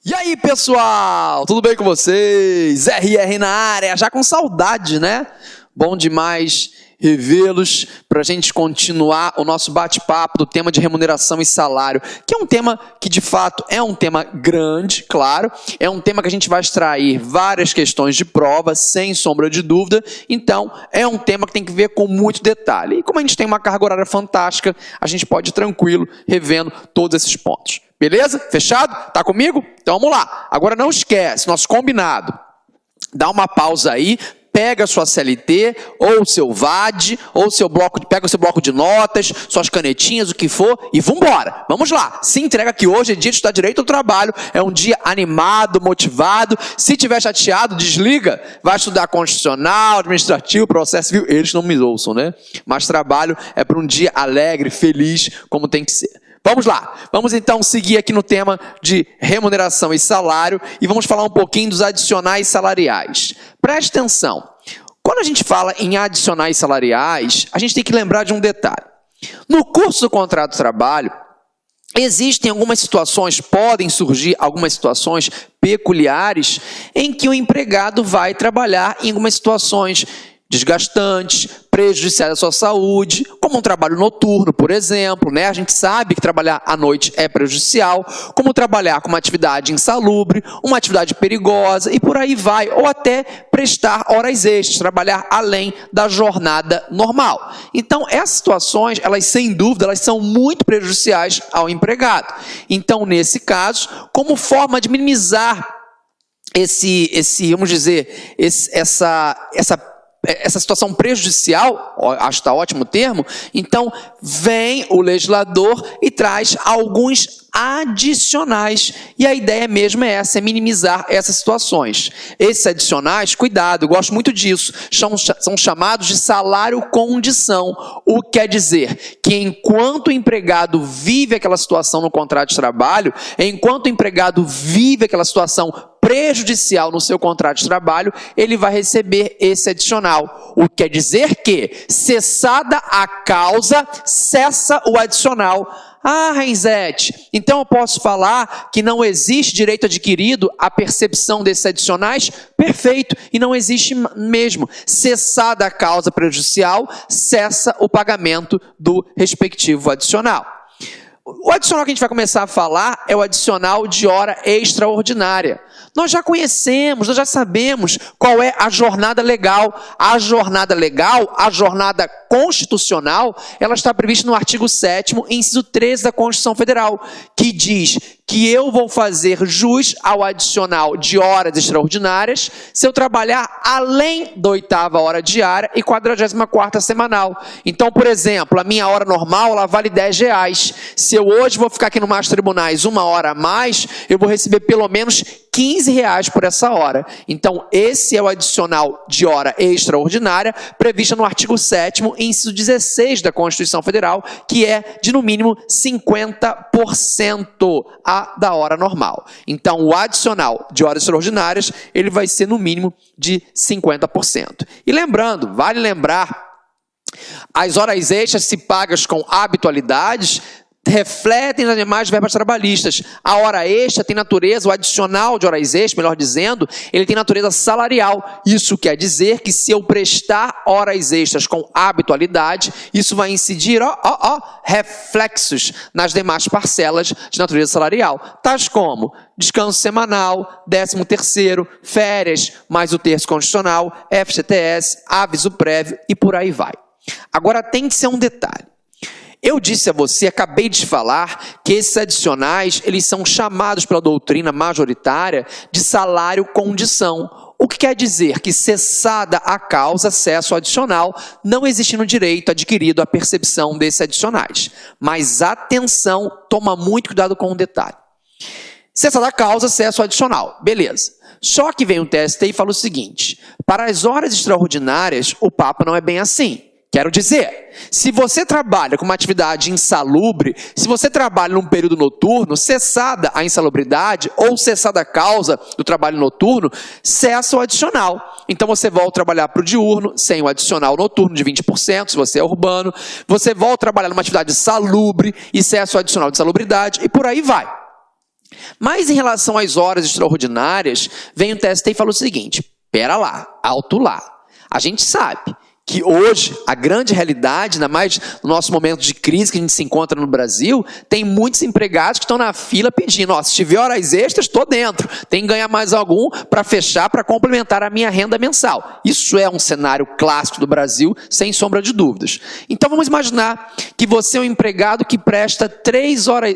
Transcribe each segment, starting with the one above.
E aí, pessoal, tudo bem com vocês? RR na área, já com saudade, né? Bom demais revê-los para a gente continuar o nosso bate-papo do tema de remuneração e salário, que é um tema que, de fato, é um tema grande, claro, é um tema que a gente vai extrair várias questões de prova, sem sombra de dúvida, então é um tema que tem que ver com muito detalhe. E como a gente tem uma carga horária fantástica, a gente pode ir tranquilo revendo todos esses pontos. Beleza? Fechado? Tá comigo? Então vamos lá. Agora não esquece, nosso combinado. Dá uma pausa aí, pega a sua CLT, ou o seu VAD, ou o seu bloco, pega o seu bloco de notas, suas canetinhas, o que for, e vambora. Vamos lá. Se entrega que hoje é dia de estudar direito ao trabalho, é um dia animado, motivado. Se tiver chateado, desliga, vai estudar constitucional, administrativo, processo civil. Eles não me ouçam, né? Mas trabalho é para um dia alegre, feliz, como tem que ser. Vamos lá, vamos então seguir aqui no tema de remuneração e salário e vamos falar um pouquinho dos adicionais salariais. Preste atenção, quando a gente fala em adicionais salariais, a gente tem que lembrar de um detalhe. No curso do contrato de trabalho, existem algumas situações, podem surgir algumas situações peculiares em que o empregado vai trabalhar em algumas situações desgastantes, prejudiciais à sua saúde, como um trabalho noturno, por exemplo, né? A gente sabe que trabalhar à noite é prejudicial, como trabalhar com uma atividade insalubre, uma atividade perigosa e por aí vai, ou até prestar horas extras, trabalhar além da jornada normal. Então, essas situações, elas sem dúvida, elas são muito prejudiciais ao empregado. Então, nesse caso, como forma de minimizar vamos dizer, essa situação prejudicial, acho que está ótimo o termo, então vem o legislador e traz alguns adicionais, e a ideia mesmo é essa, é minimizar essas situações. Esses adicionais, cuidado, eu gosto muito disso, são chamados de salário-condição, o que quer dizer que enquanto o empregado vive aquela situação no contrato de trabalho, enquanto o empregado vive aquela situação prejudicial no seu contrato de trabalho, ele vai receber esse adicional. O que quer dizer que, cessada a causa, cessa o adicional. Ah, Renzete, então eu posso falar que não existe direito adquirido à percepção desses adicionais? Perfeito, e não existe mesmo. Cessada a causa prejudicial, cessa o pagamento do respectivo adicional. O adicional que a gente vai começar a falar é o adicional de hora extraordinária. Nós já conhecemos, nós já sabemos qual é a jornada legal. A jornada legal, a jornada constitucional, ela está prevista no artigo 7º, inciso 13 da Constituição Federal, que diz que eu vou fazer jus ao adicional de horas extraordinárias se eu trabalhar além da 8ª hora diária e 44ª semanal. Então, por exemplo, a minha hora normal, ela vale R$10. Se eu hoje vou ficar aqui no Mastro Tribunais 1 hora a mais, eu vou receber pelo menos R$15 por essa hora. Então, esse é o adicional de hora extraordinária previsto no artigo 7º, inciso 16 da Constituição Federal, que é de no mínimo 50% da hora normal. Então, o adicional de horas extraordinárias, ele vai ser no mínimo de 50%. E lembrando, vale lembrar, as horas extras se pagas com habitualidades refletem nas demais verbas trabalhistas. A hora extra tem natureza, o adicional de horas extras, melhor dizendo, ele tem natureza salarial. Isso quer dizer que se eu prestar horas extras com habitualidade, isso vai incidir, reflexos nas demais parcelas de natureza salarial, tais como descanso semanal, 13º, férias, mais o terço constitucional, FGTS, aviso prévio e por aí vai. Agora tem que ser um detalhe. Eu disse a você, acabei de falar, que esses adicionais, eles são chamados pela doutrina majoritária de salário-condição. O que quer dizer que, cessada a causa, cessa o adicional, não existindo direito adquirido à percepção desses adicionais. Mas atenção, toma muito cuidado com um detalhe. Cessada a causa, cessa o adicional. Beleza. Só que vem o TST e fala o seguinte, para as horas extraordinárias, o papo não é bem assim. Quero dizer, se você trabalha com uma atividade insalubre, se você trabalha num período noturno, cessada a insalubridade ou cessada a causa do trabalho noturno, cessa o adicional. Então você volta a trabalhar para o diurno, sem o adicional noturno de 20%, se você é urbano. Você volta a trabalhar numa atividade salubre e cessa o adicional de salubridade e por aí vai. Mas em relação às horas extraordinárias, vem o TST e fala o seguinte, pera lá, alto lá. A gente sabe que hoje, a grande realidade, ainda mais no nosso momento de crise que a gente se encontra no Brasil, tem muitos empregados que estão na fila pedindo, ó, se tiver horas extras, estou dentro, tem que ganhar mais algum para fechar, para complementar a minha renda mensal. Isso é um cenário clássico do Brasil, sem sombra de dúvidas. Então vamos imaginar que você é um empregado que presta 3 horas...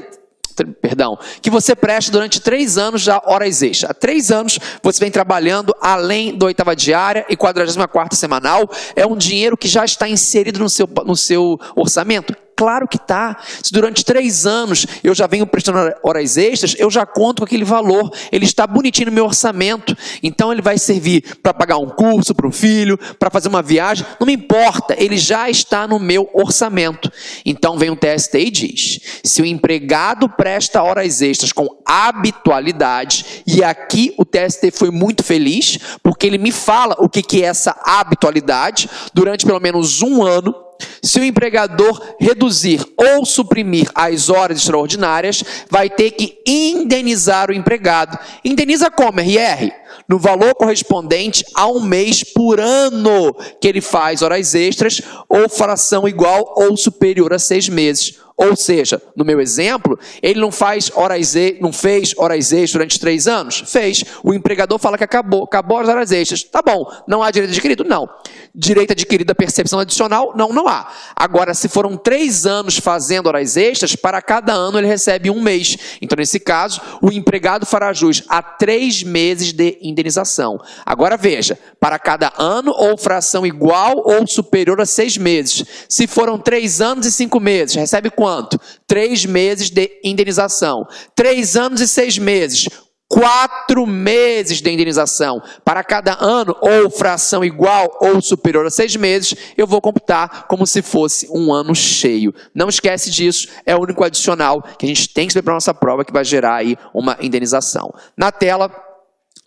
que você presta durante 3 anos já horas extras. Há 3 anos você vem trabalhando além da 8ª diária e 44ª semanal. É um dinheiro que já está inserido no seu orçamento? Claro que está. Se durante 3 anos eu já venho prestando horas extras, eu já conto com aquele valor. Ele está bonitinho no meu orçamento. Então ele vai servir para pagar um curso para um filho, para fazer uma viagem. Não me importa, ele já está no meu orçamento. Então vem o TST e diz, se o empregado presta horas extras com habitualidade, e aqui o TST foi muito feliz, porque ele me fala o que é essa habitualidade, durante pelo menos 1 ano, se o empregador reduzir ou suprimir as horas extraordinárias, vai ter que indenizar o empregado. Indeniza como, RR? No valor correspondente a 1 mês por ano que ele faz horas extras, ou fração igual ou superior a 6 meses. Ou seja, no meu exemplo, ele não fez horas extras durante 3 anos? Fez. O empregador fala que acabou as horas extras. Tá bom, não há direito adquirido? Não. Direito adquirido à percepção adicional? Não há. Agora, se foram 3 anos fazendo horas extras, para cada ano ele recebe 1 mês. Então, nesse caso, o empregado fará jus a 3 meses de indenização. Agora veja, para cada ano ou fração igual ou superior a 6 meses. Se foram 3 anos e 5 meses, recebe quanto? 3 meses de indenização. 3 anos e 6 meses, 4 meses de indenização. Para cada ano ou fração igual ou superior a 6 meses, eu vou computar como se fosse um ano cheio. Não esquece disso, é o único adicional que a gente tem que saber para a nossa prova que vai gerar aí uma indenização. Na tela,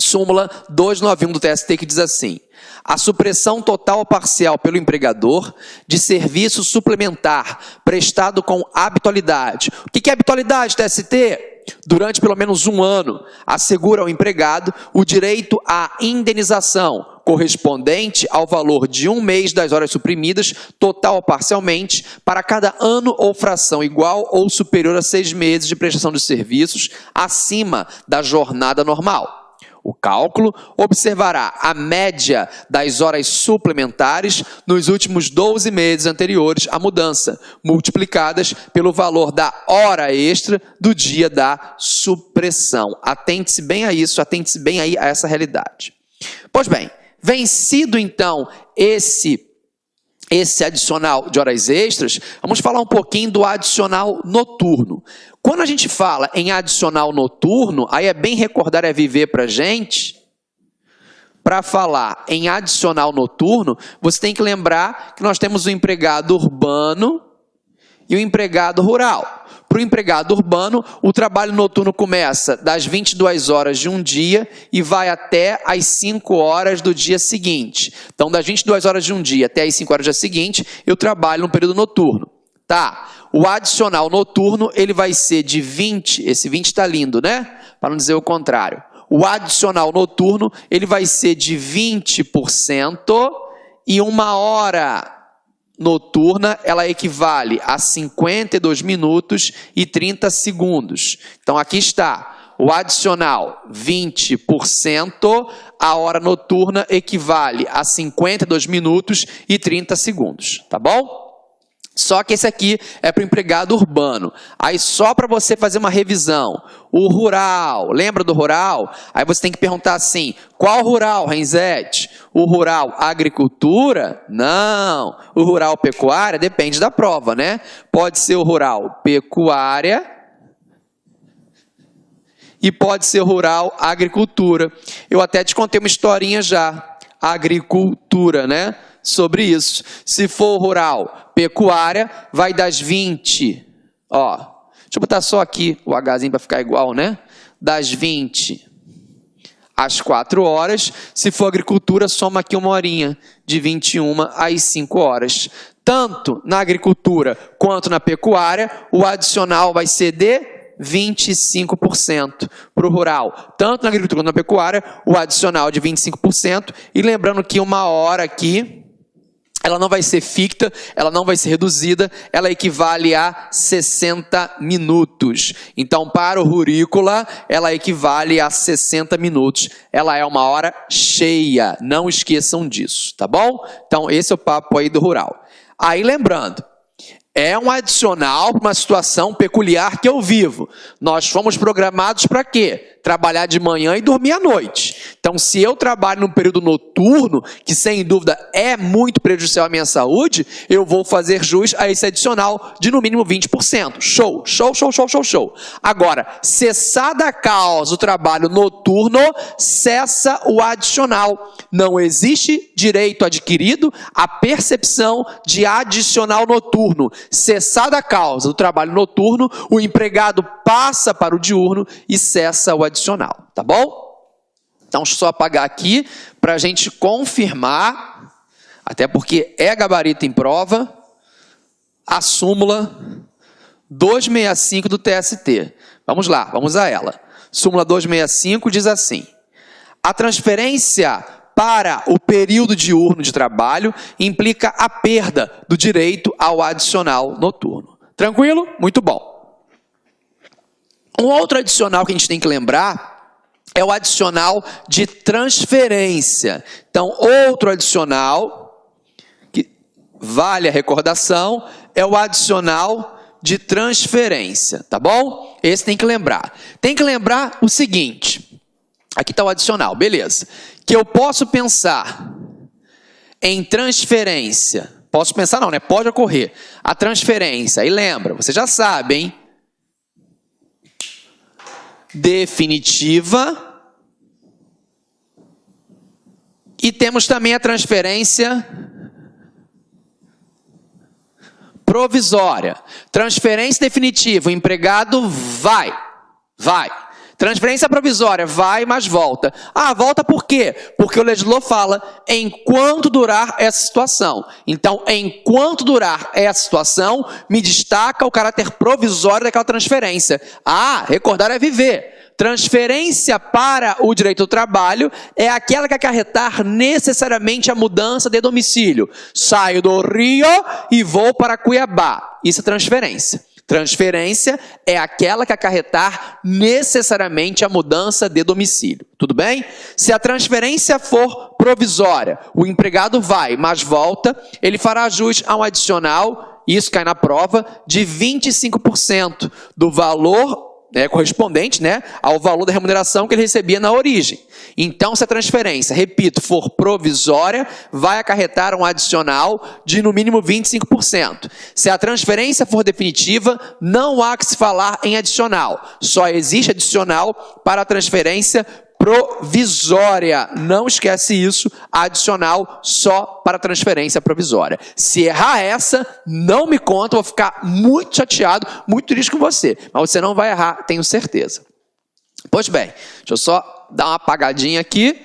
súmula 291 do TST que diz assim, a supressão total ou parcial pelo empregador de serviço suplementar prestado com habitualidade. O que é habitualidade, TST? Durante pelo menos 1 ano, assegura ao empregado o direito à indenização correspondente ao valor de 1 mês das horas suprimidas, total ou parcialmente, para cada ano ou fração igual ou superior a 6 meses de prestação de serviços acima da jornada normal. O cálculo observará a média das horas suplementares nos últimos 12 meses anteriores à mudança, multiplicadas pelo valor da hora extra do dia da supressão. Atente-se bem a isso, atente-se bem aí a essa realidade. Pois bem, vencido então esse adicional de horas extras, vamos falar um pouquinho do adicional noturno. Quando a gente fala em adicional noturno, aí é bem recordar, é viver para a gente. Para falar em adicional noturno, você tem que lembrar que nós temos o empregado urbano e o empregado rural. Para o empregado urbano, o trabalho noturno começa das 22 horas de um dia e vai até as 5 horas do dia seguinte. Então, das 22 horas de um dia até as 5 horas do dia seguinte, eu trabalho no período noturno. Tá? O adicional noturno, ele vai ser de 20, esse 20 está lindo, né? Para não dizer o contrário. O adicional noturno, ele vai ser de 20% e 1 hora noturna, ela equivale a 52 minutos e 30 segundos. Então, aqui está, o adicional 20%, a hora noturna equivale a 52 minutos e 30 segundos, tá bom? Só que esse aqui é para o empregado urbano. Aí só para você fazer uma revisão. O rural, lembra do rural? Aí você tem que perguntar assim, qual rural, Renzete? O rural agricultura? Não. O rural pecuária? Depende da prova, né? Pode ser o rural pecuária e pode ser o rural agricultura. Eu até te contei uma historinha já. Agricultura, né? Sobre isso. Se for rural pecuária, vai das 20, ó, deixa eu botar só aqui o Hzinho para ficar igual, né? Das 20 às 4 horas. Se for agricultura, soma aqui 1 horinha, de 21 às 5 horas. Tanto na agricultura quanto na pecuária, o adicional vai ser de 25% para o rural. Tanto na agricultura quanto na pecuária, o adicional de 25%. E lembrando que uma hora aqui, ela não vai ser ficta, ela não vai ser reduzida, ela equivale a 60 minutos. Então, para o rurícola, ela equivale a 60 minutos. Ela é uma hora cheia, não esqueçam disso, tá bom? Então, esse é o papo aí do rural. Aí, lembrando, é um adicional para uma situação peculiar que eu vivo. Nós fomos programados para quê? Trabalhar de manhã e dormir à noite. Então, se eu trabalho num período noturno, que sem dúvida é muito prejudicial à minha saúde, eu vou fazer jus a esse adicional de no mínimo 20%. Show, show, show, show, show, show. Agora, cessada a causa o trabalho noturno, cessa o adicional. Não existe direito adquirido à percepção de adicional noturno. Cessada a causa do trabalho noturno, o empregado passa para o diurno e cessa o adicional, tá bom? Então, deixa eu só apagar aqui para a gente confirmar, até porque é gabarito em prova, a súmula 265 do TST. Vamos lá, vamos a ela. Súmula 265 diz assim: a transferência para o período diurno de trabalho implica a perda do direito ao adicional noturno. Tranquilo? Muito bom. Um outro adicional que a gente tem que lembrar é o adicional de transferência. Então, outro adicional que vale a recordação é o adicional de transferência, tá bom? Esse tem que lembrar. Tem que lembrar o seguinte, aqui está o adicional, beleza. Que eu posso pensar em transferência, posso pensar não, né? Pode ocorrer. A transferência, e lembra, você já sabe, hein? Definitiva, e temos também a transferência provisória. Transferência definitiva, o empregado vai. Transferência provisória, vai, mas volta. Ah, volta por quê? Porque o legislador fala enquanto durar essa situação. Então, enquanto durar essa situação, me destaca o caráter provisório daquela transferência. Ah, recordar é viver. Transferência para o direito do trabalho é aquela que acarretar necessariamente a mudança de domicílio. Saio do Rio e vou para Cuiabá. Isso é transferência. Transferência é aquela que acarretar necessariamente a mudança de domicílio. Tudo bem? Se a transferência for provisória, o empregado vai, mas volta, ele fará jus a um adicional, isso cai na prova, de 25% do valor correspondente, ao valor da remuneração que ele recebia na origem. Então, se a transferência, repito, for provisória, vai acarretar um adicional de no mínimo 25%. Se a transferência for definitiva, não há que se falar em adicional. Só existe adicional para a transferência provisória. Não esquece isso, adicional só para transferência provisória. Se errar essa, não me conta, vou ficar muito chateado, muito triste com você. Mas você não vai errar, tenho certeza. Pois bem, deixa eu só dar uma apagadinha aqui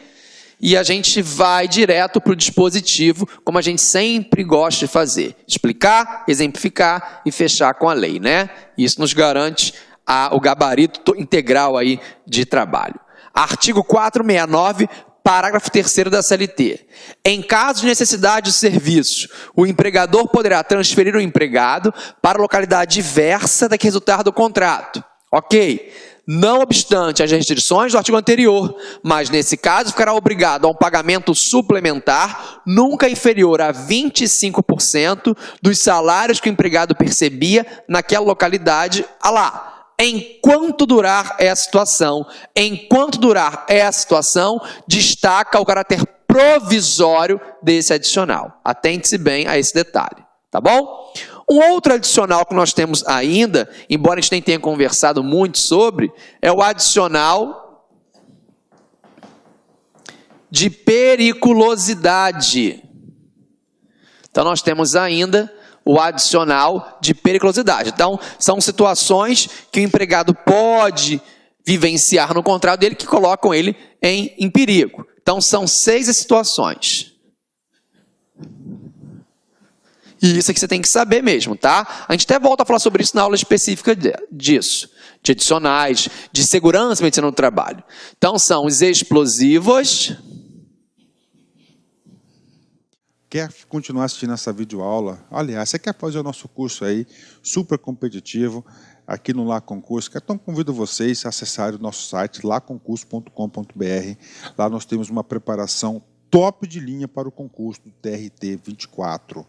e a gente vai direto para o dispositivo, como a gente sempre gosta de fazer. Explicar, exemplificar e fechar com a lei, Isso nos garante o gabarito integral aí de trabalho. Artigo 469, parágrafo 3º da CLT. Em caso de necessidade de serviço, o empregador poderá transferir o empregado para localidade diversa da que resultar do contrato. Ok? Não obstante as restrições do artigo anterior, mas nesse caso ficará obrigado a um pagamento suplementar nunca inferior a 25% dos salários que o empregado percebia naquela localidade, enquanto durar essa situação. Enquanto durar essa situação, destaca o caráter provisório desse adicional. Atente-se bem a esse detalhe, tá bom? Um outro adicional que nós temos ainda, embora a gente nem tenha conversado muito sobre, é o adicional de periculosidade. Então, nós temos ainda o adicional de periculosidade. Então, são situações que o empregado pode vivenciar no contrato dele que colocam ele em perigo. Então, são 6 as situações. E isso é que você tem que saber mesmo, tá? A gente até volta a falar sobre isso na aula específica disso, de adicionais, de segurança e medicina do trabalho. Então, são os explosivos. Quer continuar assistindo essa videoaula? Aliás, você quer fazer o nosso curso aí, super competitivo, aqui no Lá Concurso? Então, convido vocês a acessarem o nosso site, laconcurso.com.br. Lá nós temos uma preparação top de linha para o concurso do TRT 24.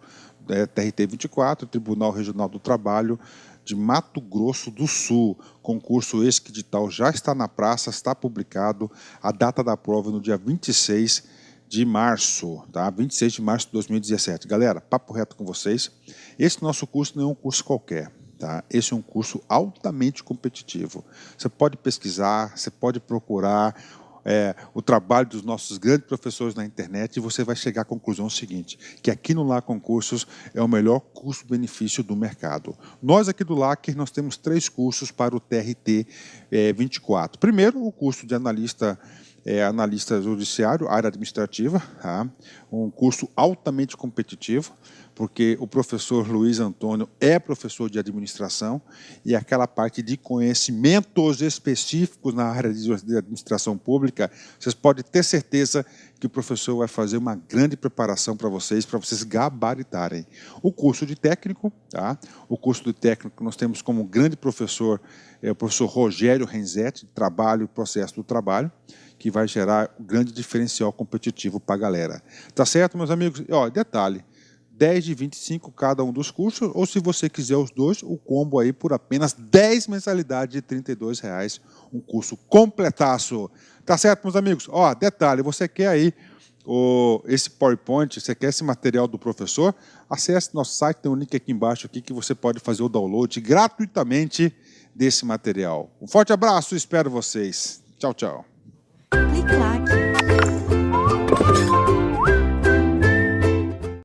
TRT 24, Tribunal Regional do Trabalho de Mato Grosso do Sul. Concurso esse que edital já está na praça, está publicado. A data da prova é no dia 26 de março, tá? 26 de março de 2017. Galera, papo reto com vocês. Esse nosso curso não é um curso qualquer, tá? Esse é um curso altamente competitivo. Você pode pesquisar, você pode procurar o trabalho dos nossos grandes professores na internet e você vai chegar à conclusão seguinte, que aqui no LAC Concursos é o melhor custo-benefício do mercado. Nós aqui do LAC, nós temos 3 cursos para o TRT 24. Primeiro, o curso de analista judiciário, área administrativa, tá? Um curso altamente competitivo, porque o professor Luiz Antônio é professor de administração e aquela parte de conhecimentos específicos na área de administração pública, vocês podem ter certeza que o professor vai fazer uma grande preparação para vocês gabaritarem. O curso de técnico, tá? O curso de técnico nós temos como grande professor o professor Rogério Renzetti, Trabalho e Processo do Trabalho, que vai gerar um grande diferencial competitivo para a galera. Tá certo, meus amigos? Ó, detalhe, 10 de 25 cada um dos cursos, ou se você quiser os dois, o combo aí por apenas 10 mensalidades de R$ 32,00, um curso completaço. Tá certo, meus amigos? Ó, detalhe, você quer aí esse PowerPoint, você quer esse material do professor, acesse nosso site, tem um link aqui embaixo aqui que você pode fazer o download gratuitamente desse material. Um forte abraço, espero vocês. Tchau, tchau.